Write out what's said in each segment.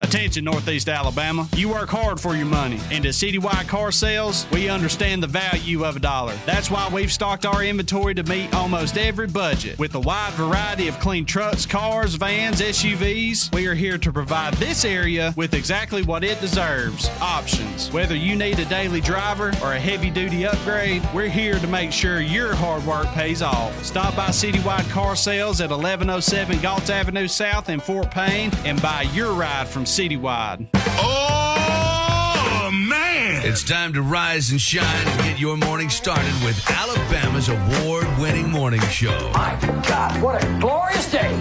Attention, Northeast Alabama. You work hard for your money. And at Citywide Car Sales, we understand the value of a dollar. That's why we've stocked our inventory to meet almost every budget. With a wide variety of clean trucks, cars, vans, SUVs, we are here to provide this area with exactly what it deserves. Options. Whether you need a daily driver or a heavy-duty upgrade, we're here to make sure your hard work pays off. Stop by Citywide Car Sales at 1107 Galtz Avenue South in Fort Payne and buy your ride from Citywide. Oh, man! It's time to rise and shine and get your morning started with Alabama's award-winning morning show. My God, what a glorious day.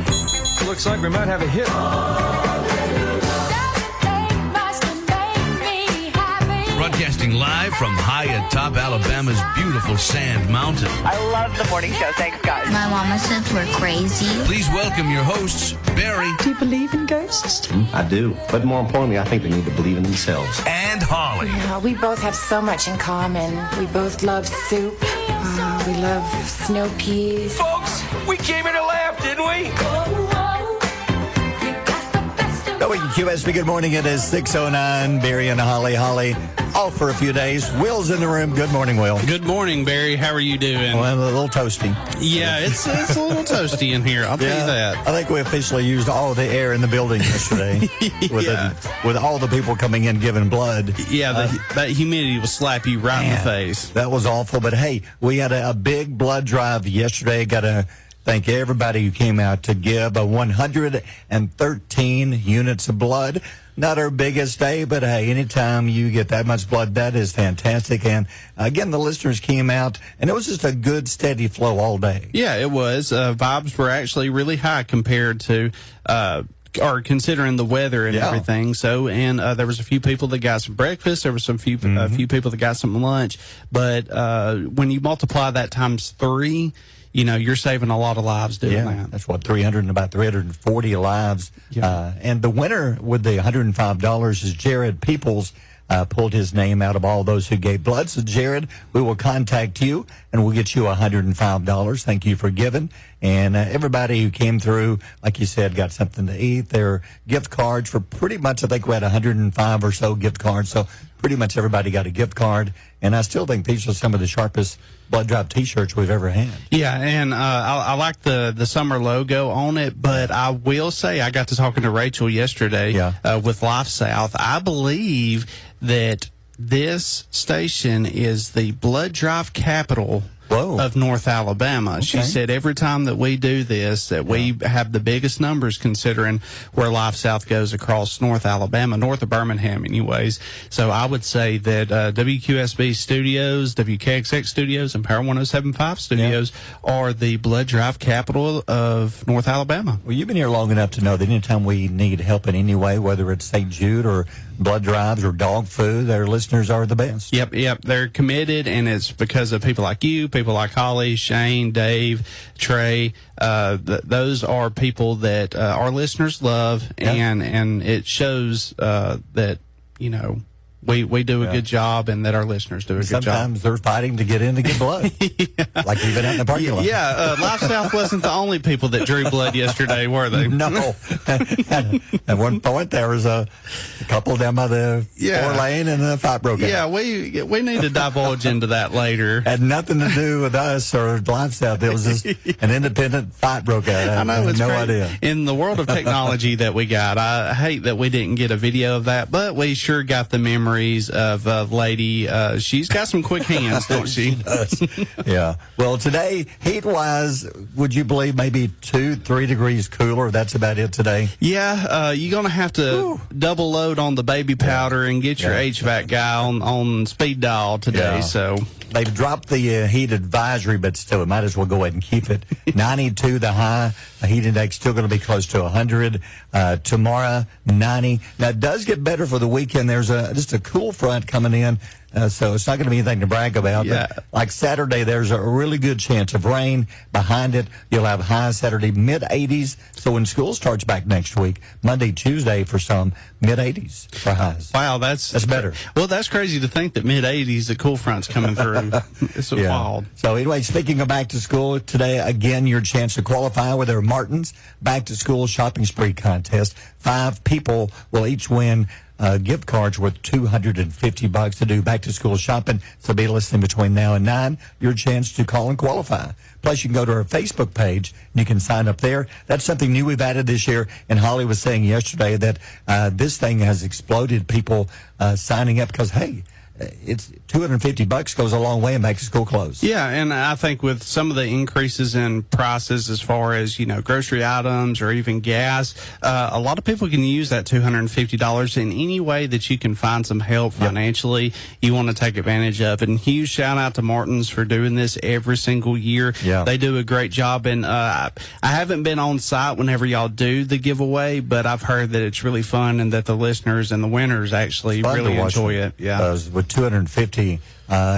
Looks like we might have a hit. Broadcasting live from high atop Alabama's beautiful Sand Mountain. I love the morning show. Thanks, guys. My mama says we're crazy. Please welcome your hosts, Barry. Do you believe in ghosts? I do. But more importantly, I think they need to believe in themselves. And Holly. Yeah, we both have so much in common. We both love soup. We love snow peas. Folks, we came here to laugh, didn't we? WQSB, good morning. It is 6:09. Barry and Holly. Holly off for a few days. Will's in the room. Good morning, Will. Good morning, Barry. How are you doing? Well, a little toasty. Yeah, it's a little toasty in here. I'll tell you that. I think we officially used all the air in the building yesterday with all the people coming in giving blood. Yeah, that humidity will slap you right in the face. That was awful. But, hey, we had a big blood drive yesterday. Got to thank everybody who came out to give 113 units of blood. Not our biggest day, but hey, anytime you get that much blood, that is fantastic. And again, the listeners came out, and it was just a good, steady flow all day. Yeah, it was. Vibes were actually really high compared to or considering the weather and everything. So, and there was a few people that got some breakfast. There was a few people that got some lunch. But when you multiply that times 3, you know, you're saving a lot of lives doing that. That's what, 340 lives. Yeah. And the winner with the $105 is Jared Peoples. Pulled his name out of all those who gave blood. So, Jared, we will contact you, and we'll get you $105. Thank you for giving. And everybody who came through, like you said, got something to eat. Their gift cards for pretty much, I think we had 105 or so gift cards. So pretty much everybody got a gift card. And I still think these are some of the sharpest blood drive T-shirts we've ever had. Yeah, and I like the summer logo on it, but I will say I got to talking to Rachel yesterday with Life South. I believe that this station is the blood drive capital of North Alabama. Okay. She said every time that we do this, that we have the biggest numbers considering where Life South goes across North Alabama, north of Birmingham anyways. So I would say that WQSB Studios, WKXX Studios, and Power 107.5 Studios are the blood drive capital of North Alabama. Well, you've been here long enough to know that anytime we need help in any way, whether it's St. Jude or blood drives or dog food, their listeners are the best. Yep. They're committed, and it's because of people like you, people like Holly, Shane, Dave, Trey. Those are people that our listeners love, and it shows that, you know, we do a good job, and that our listeners do a good job. Sometimes they're fighting to get in to get blood. Like even out in the parking lot. Yeah, Life South wasn't the only people that drew blood yesterday, were they? No. At one point, there was a couple down by the 4-lane, and a fight broke out. Yeah, we need to divulge into that later. Had nothing to do with us or Life South. It was just an independent fight broke out. I know, it's no crazy. idea. In the world of technology that we got, I hate that we didn't get a video of that, but we sure got the memories of a lady. She's got some quick hands, don't she? She does. Yeah. Well, today, heat-wise, would you believe maybe 2-3 degrees cooler? That's about it today. Yeah, you're going to have to double load on the baby powder and get your HVAC guy on speed dial today. Yeah. So they've dropped the heat advisory, but still, we might as well go ahead and keep it. 92 the high. The heat index still going to be close to 100. Tomorrow, 90. Now, it does get better for the weekend. There's just a cool front coming in. So it's not going to be anything to brag about. Yeah. But like Saturday, there's a really good chance of rain. Behind it, you'll have high Saturday, mid-80s. So when school starts back next week, Monday, Tuesday for some, mid-80s for highs. Wow, that's better. Well, that's crazy to think that mid-80s, the cool front's coming through. It's wild. So anyway, speaking of back to school, today, again, your chance to qualify with our Martin's Back to School Shopping Spree Contest. 5 people will each win gift cards worth $250 to do back to school shopping. So be listening between now and 9. Your chance to call and qualify. Plus, you can go to our Facebook page and you can sign up there. That's something new we've added this year. And Holly was saying yesterday that this thing has exploded. People signing up because, hey, it's $250 goes a long way in back to school clothes. Yeah, and I think with some of the increases in prices as far as, grocery items or even gas, a lot of people can use that $250 in any way that you can find some help financially. You want to take advantage of it. And huge shout out to Martin's for doing this every single year. Yeah. They do a great job. And I haven't been on site whenever y'all do the giveaway, but I've heard that it's really fun and that the listeners and the winners actually really enjoy it. Yeah. With $250,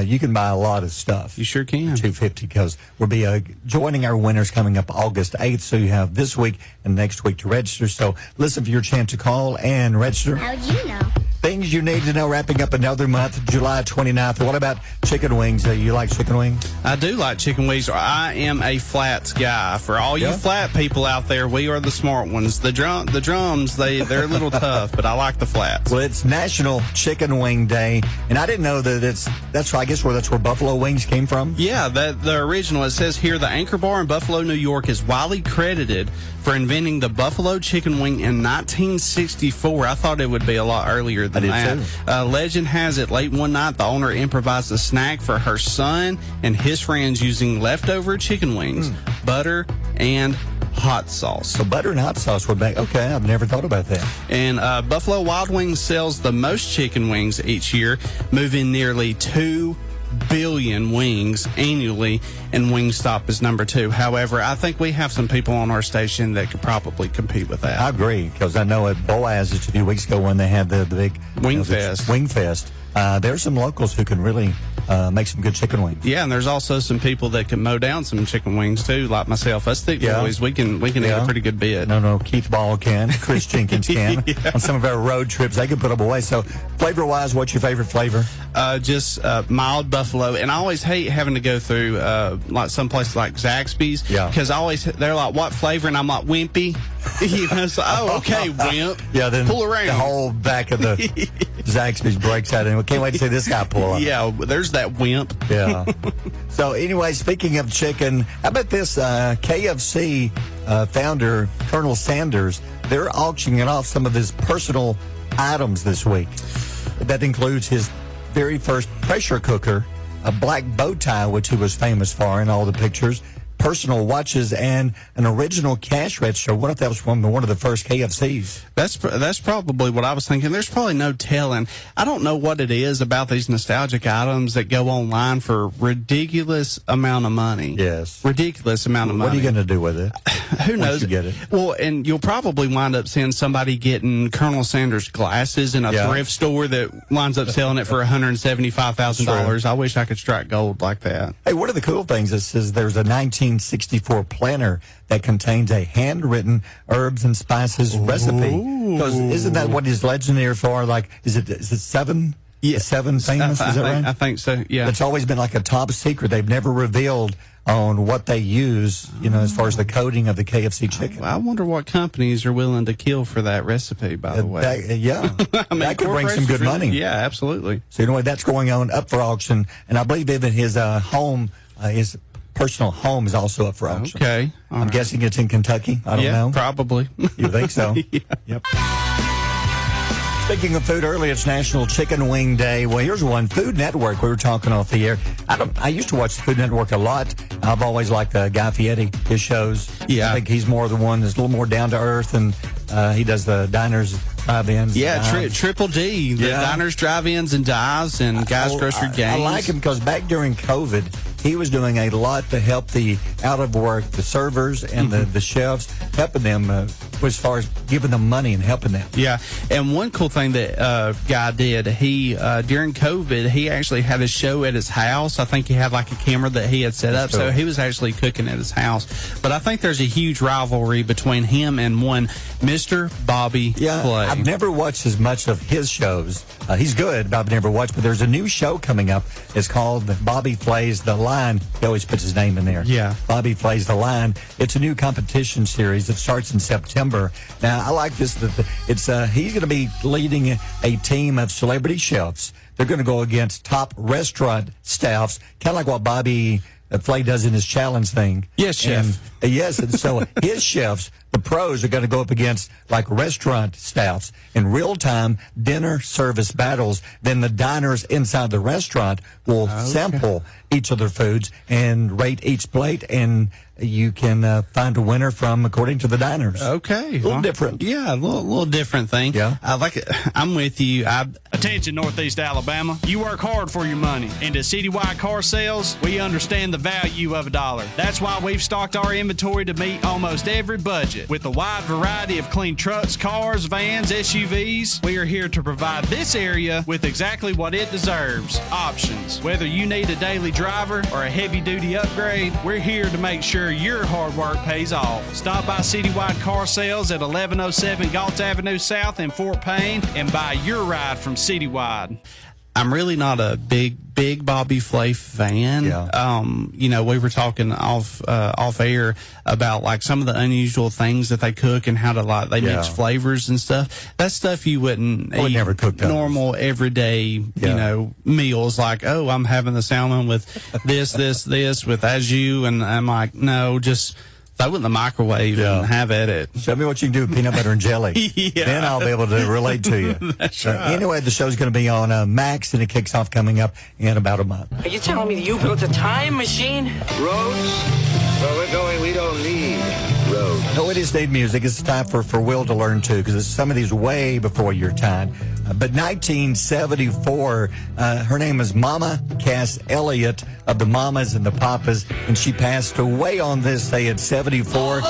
you can buy a lot of stuff. You sure can. $250 because we'll be joining our winners coming up August 8th. So you have this week and next week to register. So listen for your chance to call and register. How'd you know? Things you need to know wrapping up another month, July 29th. What about chicken wings? You like chicken wings? I do like chicken wings. I am a flats guy. For all you flat people out there, we are the smart ones. The drums, they're a little tough, but I like the flats. Well, it's National Chicken Wing Day, and I didn't know that that's where Buffalo wings came from. Yeah, the original. It says here the Anchor Bar in Buffalo, New York, is widely credited for inventing the buffalo chicken wing in 1964. I thought it would be a lot earlier than that. Legend has it, late one night, the owner improvised a snack for her son and his friends using leftover chicken wings, butter, and hot sauce. So butter and hot sauce would make, okay, I've never thought about that. And Buffalo Wild Wings sells the most chicken wings each year, moving nearly 2 billion wings annually, and Wingstop is number 2. However, I think we have some people on our station that could probably compete with that. I agree, because I know at Boaz just a few weeks ago when they had the big Wing Fest. Wing Fest, there's some locals who can really make some good chicken wings. Yeah, and there's also some people that can mow down some chicken wings too, like myself. Us thick boys, we can eat a pretty good bit. No, Keith Ball can, Chris Jenkins can. On some of our road trips, they can put them away. So, flavor-wise, what's your favorite flavor? Just mild buffalo, and I always hate having to go through like some places like Zaxby's, because they're like, what flavor, and I'm like, wimpy. So, okay, wimp. Yeah, then pull around. The whole back of the Zaxby's breaks out, and we can't wait to see this guy pull up. Yeah, there's that wimp. Yeah. So anyway, speaking of chicken, how about this KFC founder, Colonel Sanders? They're auctioning off some of his personal items this week. That includes his very first pressure cooker, a black bow tie, which he was famous for in all the pictures, personal watches, and an original cash register. What if that was from one of the first KFCs? That's probably what I was thinking. There's probably no telling. I don't know what it is about these nostalgic items that go online for ridiculous amount of money. Yes. Ridiculous amount of money. What are you going to do with it? Who knows? Once you get it. Well, and you'll probably wind up seeing somebody getting Colonel Sanders glasses in a thrift store that winds up selling it for $175,000. I wish I could strike gold like that. Hey, one of the cool things is there's a 1964 planner that contains a handwritten herbs and spices recipe. Because isn't that what he's legendary for? Like, is it 7? Yeah, 7 famous. Is that right? I think so. Yeah, it's always been like a top secret. They've never revealed on what they use, as far as the coding of the KFC chicken. I wonder what companies are willing to kill for that recipe, by the way. That could bring some good money. Yeah, absolutely. So anyway, that's going on up for auction, and I believe even his home, his personal home, is also up for auction. Okay. I'm guessing it's in Kentucky. I don't know. Probably. You think so? Yeah. Yep. Speaking of food, earlier it's National Chicken Wing Day. Well, here's one. Food Network. We were talking off the air. I used to watch the Food Network a lot. I've always liked Guy Fieri, his shows. Yeah. I think he's more the one that's a little more down to earth, and he does the diners, drive-ins. Yeah, Triple D, the diners, drive-ins, and dives, and Guy's Grocery Games. I like him because back during COVID, he was doing a lot to help the out of work, the servers and the chefs, helping them as far as giving them money and helping them. Yeah, and one cool thing that guy did, he during COVID, he actually had a show at his house. I think he had like a camera that he had set up, so he was actually cooking at his house. But I think there's a huge rivalry between him and one Mr. Bobby Flay. I've never watched as much of his shows. He's good, but I've never watched. But there's a new show coming up. It's called Bobby Flay's The Line. He always puts his name in there. Yeah. Bobby Flay's The Line. It's a new competition series that starts in September. Now, I like this. He's going to be leading a team of celebrity chefs. They're going to go against top restaurant staffs, kind of like what Bobby Flay does in his challenge thing. Yes, chef. And so his chefs, the pros, are going to go up against like restaurant staffs in real time dinner service battles. Then the diners inside the restaurant will sample each of their foods and rate each plate, and you can find a winner from according to the diners. Okay. A little different. Yeah, a little different thing. Yeah. I like it. I'm with you. Attention, Northeast Alabama. You work hard for your money. And at Citywide Car Sales, we understand the value of $1. That's why we've stocked our inventory to meet almost every budget. With a wide variety of clean trucks, cars, vans, SUVs, we are here to provide this area with exactly what it deserves. Options. Whether you need a daily driver or a heavy-duty upgrade, we're here to make sure your hard work pays off. Stop by Citywide Car Sales at 1107 Galt Avenue South in Fort Payne and buy your ride from Citywide. I'm really not a big Bobby Flay fan. Yeah. We were talking off air about like some of the unusual things that they cook and how to they mix flavors and stuff. That stuff you wouldn't eat never cook those. Normal everyday meals like, oh, I'm having the salmon with this with au jus, and I'm like, no, just throw it in the microwave and have at it. Show me what you can do with peanut butter and jelly. Then I'll be able to relate to you. That's right. Anyway, the show's going to be on Max, and it kicks off coming up in about a month. Are you telling me that you built a time machine? Roads? Where we're going, we don't need roads. No, it is Dave Music. It's time for Will to learn, too, because some of these way before your time. But 1974, her name is Mama Cass Elliott of the Mamas and the Papas, and she passed away on this day at 74.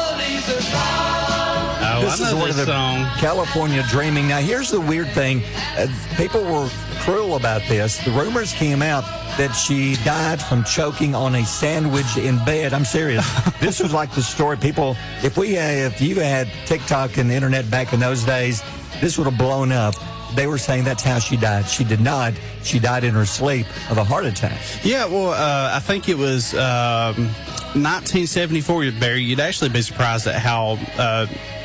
This is one of the song. California Dreaming. Now, here's the weird thing. People were cruel about this. The rumors came out that she died from choking on a sandwich in bed. I'm serious. This was like the story. People, if you had TikTok and the internet back in those days, this would have blown up. They were saying that's how she died. She did not. She died in her sleep of a heart attack. Yeah, well, I think it was 1974, Barry. You'd actually be surprised at how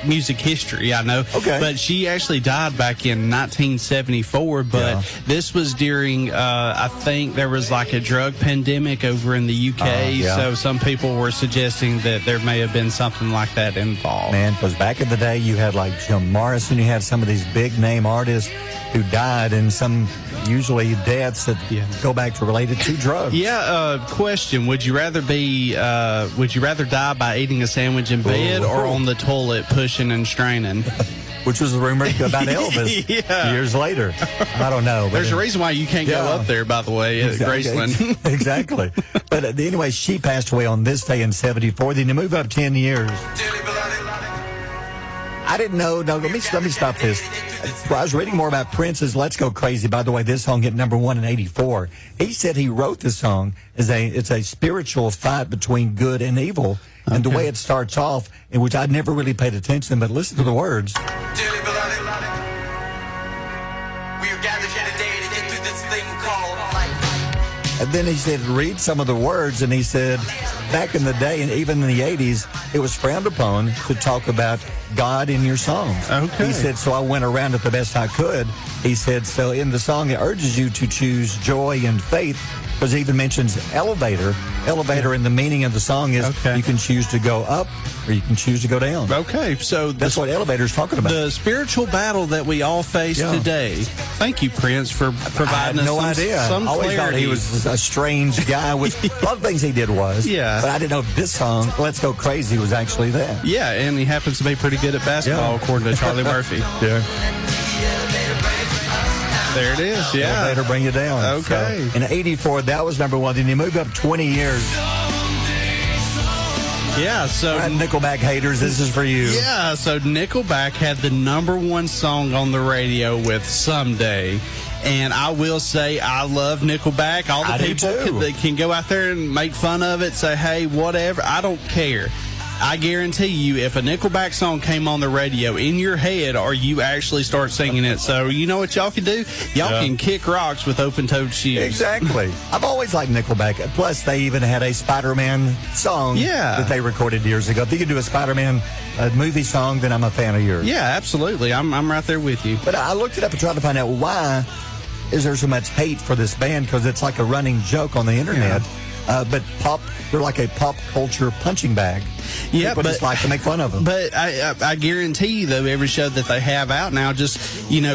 music history, I know. Okay. But she actually died back in 1974, but this was during, I think there was like a drug pandemic over in the UK, so some people were suggesting that there may have been something like that involved. Man, because back in the day, you had like Jim Morrison, you had some of these big-name artists who died, and some usually deaths that go back to related to drugs. Yeah, question. Would you rather die by eating a sandwich in bed or on the toilet pushing and straining? Which was the rumor about Elvis years later. I don't know. There's a reason why you can't go up there, by the way, at Graceland. Exactly. But anyway, she passed away on this day in 74. Then you move up 10 years. I didn't know. No, let me stop this. I was reading more about Prince's "Let's Go Crazy." By the way, this song hit #1 in '84. He said he wrote this song as it's a spiritual fight between good and evil, and the way it starts off, in which I'd never really paid attention, but listen to the words. Dearly beloved, we are gathered here today to get through this thing called life. And then he said, read some of the words, and he said, back in the day, and even in the 80s, it was frowned upon to talk about God in your songs. Okay. He said, so I went around it the best I could. He said, so in the song, it urges you to choose joy and faith, because it even mentions elevator. Elevator, and the meaning of the song is you can choose to go up or you can choose to go down. Okay, so that's what elevator's talking about. The spiritual battle that we all face today. Thank you, Prince, for providing us some I always clarity. thought he was a strange guy. With a lot of things he did was. Yeah. But I didn't know this song, Let's Go Crazy, was actually that. Yeah, and he happens to be pretty good at basketball, according to Charlie Murphy. Yeah. There it is, yeah. Elevator bring you down. Okay. So, in '84, that was #1. Then you move up 20 years. Yeah, so Nickelback haters, this is for you. Yeah, so Nickelback had the #1 song on the radio with "Someday." And I will say, I love Nickelback. All the people that can go out there and make fun of it, say, hey, whatever, I don't care. I guarantee you, if a Nickelback song came on the radio in your head, or you actually start singing it, so you know what y'all can do? Y'all can kick rocks with open-toed shoes. Exactly. I've always liked Nickelback. Plus, they even had a Spider-Man song that they recorded years ago. If you could do a Spider-Man movie song, then I'm a fan of yours. Yeah, absolutely. I'm right there with you. But I looked it up and tried to find out why is there so much hate for this band, because it's like a running joke on the internet. But they're like a pop culture punching bag. Yeah, people just like to make fun of them. But I guarantee you, though, every show that they have out now, just,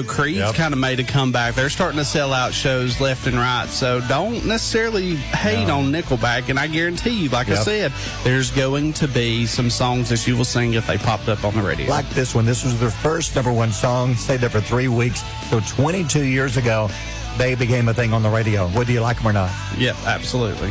Creed's kind of made a comeback. They're starting to sell out shows left and right. So don't necessarily hate on Nickelback. And I guarantee you, like I said, there's going to be some songs that you will sing if they popped up on the radio. Like this one. This was their first #1 song. Stayed there for 3 weeks. So 22 years ago, they became a thing on the radio, whether you like them or not. Yep, absolutely.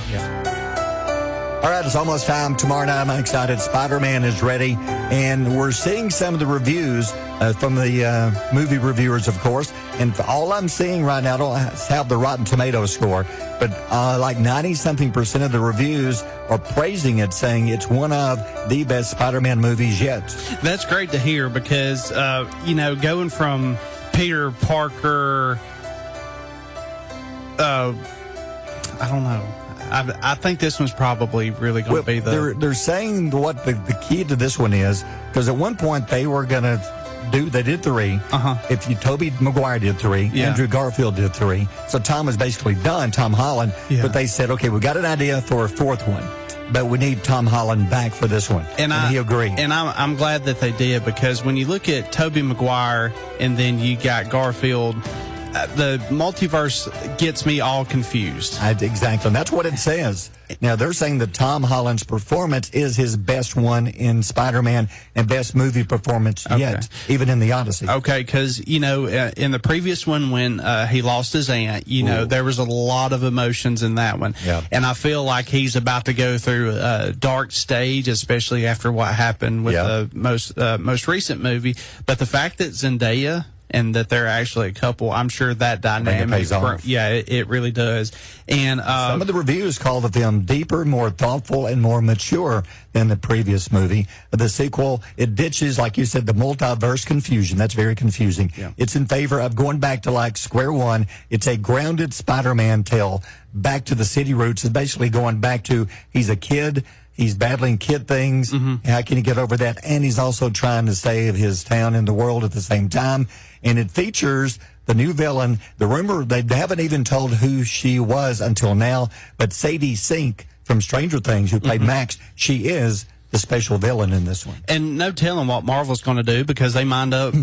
All right, it's almost time. Tomorrow night, I'm excited. Spider-Man is ready, and we're seeing some of the reviews from the movie reviewers, of course. And all I'm seeing right now, I don't have the Rotten Tomatoes score, but like 90-something% of the reviews are praising it, saying it's one of the best Spider-Man movies yet. That's great to hear because, going from Peter Parker, I don't know. I think this one's probably really going to be the... They're saying what the key to this one is, because at one point they were going to they did 3. If Tobey Maguire did 3, Andrew Garfield did 3. So Tom was basically done, Tom Holland. But they said, okay, we got an idea for a 4th one, but we need Tom Holland back for this one. And he agreed. And I'm glad that they did, because when you look at Tobey Maguire and then you got Garfield, the multiverse gets me all confused. Exactly. And that's what it says. Now, they're saying that Tom Holland's performance is his best one in Spider-Man and best movie performance yet, even in the Odyssey. Okay, because, in the previous one when he lost his aunt, there was a lot of emotions in that one. And I feel like he's about to go through a dark stage, especially after what happened with the most recent movie. But the fact that Zendaya and that they're actually a couple, I'm sure that dynamic, it really does. And some of the reviews call the film deeper, more thoughtful, and more mature than the previous movie. The sequel, it ditches, like you said, the multiverse confusion. That's very confusing. It's in favor of going back to like square one. It's a grounded Spider-Man tale, back to the city roots. It's basically going back to he's a kid. He's battling kid things. How can he get over that? And he's also trying to save his town and the world at the same time. And it features the new villain. The rumor, they haven't even told who she was until now, but Sadie Sink from Stranger Things, who played Max, she is the special villain in this one. And no telling what Marvel's going to do, because they mind up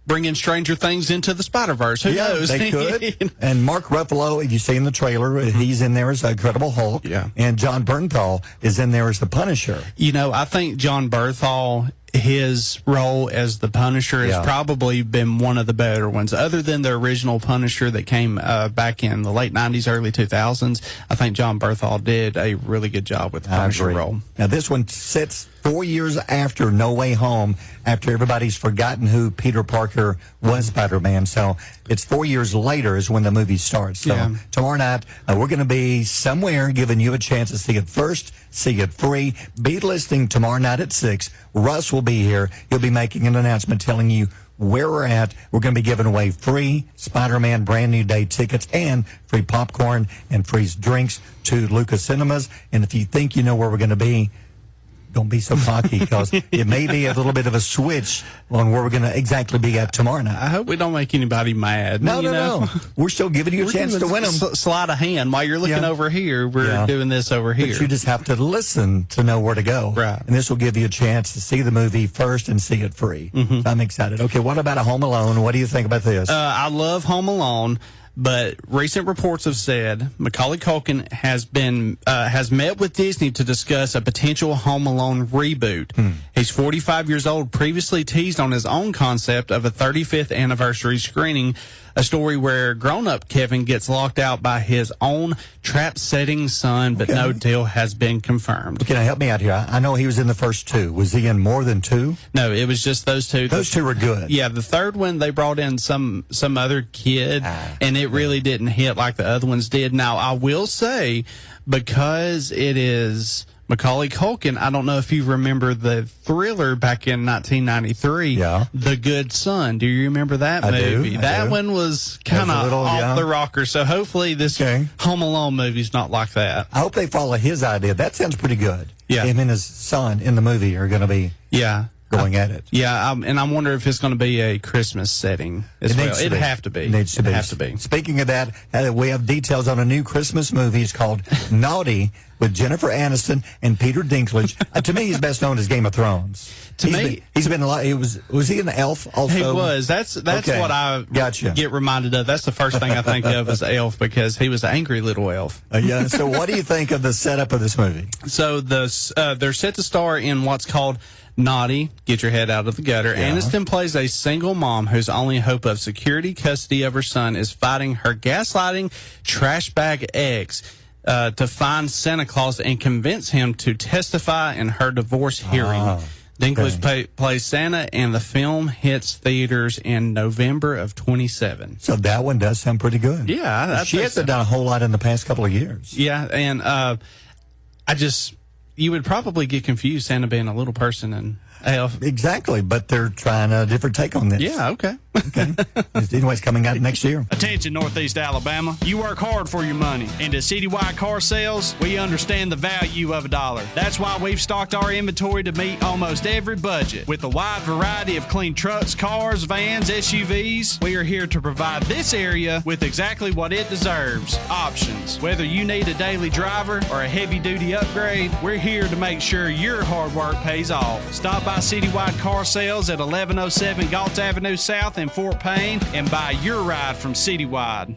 bringing Stranger Things into the Spider-Verse. Who knows? They could. And Mark Ruffalo, you see in the trailer, he's in there as the Incredible Hulk. And John Bernthal is in there as the Punisher. I think John Bernthal, his role as the Punisher has probably been one of the better ones. Other than the original Punisher that came back in the late 90s, early 2000s, I think John Bernthal did a really good job with the Punisher role. Now, this one sits 4 years after No Way Home, after everybody's forgotten who Peter Parker was Spider-Man. So it's 4 years later is when the movie starts. So tomorrow night, we're going to be somewhere giving you a chance to see it first, see it free. Be listening tomorrow night at 6. Russ will be here. He'll be making an announcement telling you where we're at. We're going to be giving away free Spider-Man brand new day tickets and free popcorn and free drinks to Lucas Cinemas. And if you think you know where we're going to be, don't be so cocky, because it may be a little bit of a switch on where we're going to exactly be at tomorrow night. I hope we don't make anybody mad. No. We're still giving you a chance to win them. Slide a hand. While you're looking over here, we're doing this over here. But you just have to listen to know where to go. Right. And this will give you a chance to see the movie first and see it free. So I'm excited. Okay, what about a Home Alone? What do you think about this? I love Home Alone. But recent reports have said Macaulay Culkin has met with Disney to discuss a potential Home Alone reboot. He's 45 years old, previously teased on his own concept of a 35th anniversary screening, a story where grown-up Kevin gets locked out by his own trap-setting son, but no deal has been confirmed. Can I help me out here? I know he was in the first two. Was he in more than two? No, it was just those two. Those two were good. Yeah, the third one, they brought in some other kid, and it really didn't hit like the other ones did. Now, I will say, because it is Macaulay Culkin, I don't know if you remember the Thriller back in 1993, The Good Son. Do you remember that movie? That one was kind of off the rocker, so hopefully this Home Alone movie's not like that. I hope they follow his idea. That sounds pretty good. Yeah. Him and his son in the movie are going to be going at it. Yeah, and I wonder if it's going to be a Christmas setting as well. It'd have to be. It needs to be. Have to be. Speaking of that, we have details on a new Christmas movie. It's called Naughty, with Jennifer Aniston and Peter Dinklage. To me, he's best known as Game of Thrones. He's been a lot. Was he an elf also? He was. That's what I get reminded of. That's the first thing I think of as Elf, because he was an angry little elf. Yeah. So what do you think of the setup of this movie? So they're set to star in what's called Naughty, Get Your Head Out of the Gutter. Aniston plays a single mom whose only hope of security custody of her son is fighting her gaslighting trash bag ex to find Santa Claus and convince him to testify in her divorce hearing. Dinklage plays Santa, and the film hits theaters in November of 2027. So that one does sound pretty good. Yeah. She hasn't done a whole lot in the past couple of years. Yeah, and you would probably get confused, Santa being a little person and elf. Exactly, but they're trying a different take on this. Yeah, okay. Anyways, coming out next year. Attention, Northeast Alabama. You work hard for your money. And at Citywide Car Sales, we understand the value of a dollar. That's why we've stocked our inventory to meet almost every budget. With a wide variety of clean trucks, cars, vans, SUVs, we are here to provide this area with exactly what it deserves: options. Whether you need a daily driver or a heavy-duty upgrade, we're here to make sure your hard work pays off. Stop by Citywide Car Sales at 1107 Galt Avenue South in Fort Payne and buy your ride from Citywide.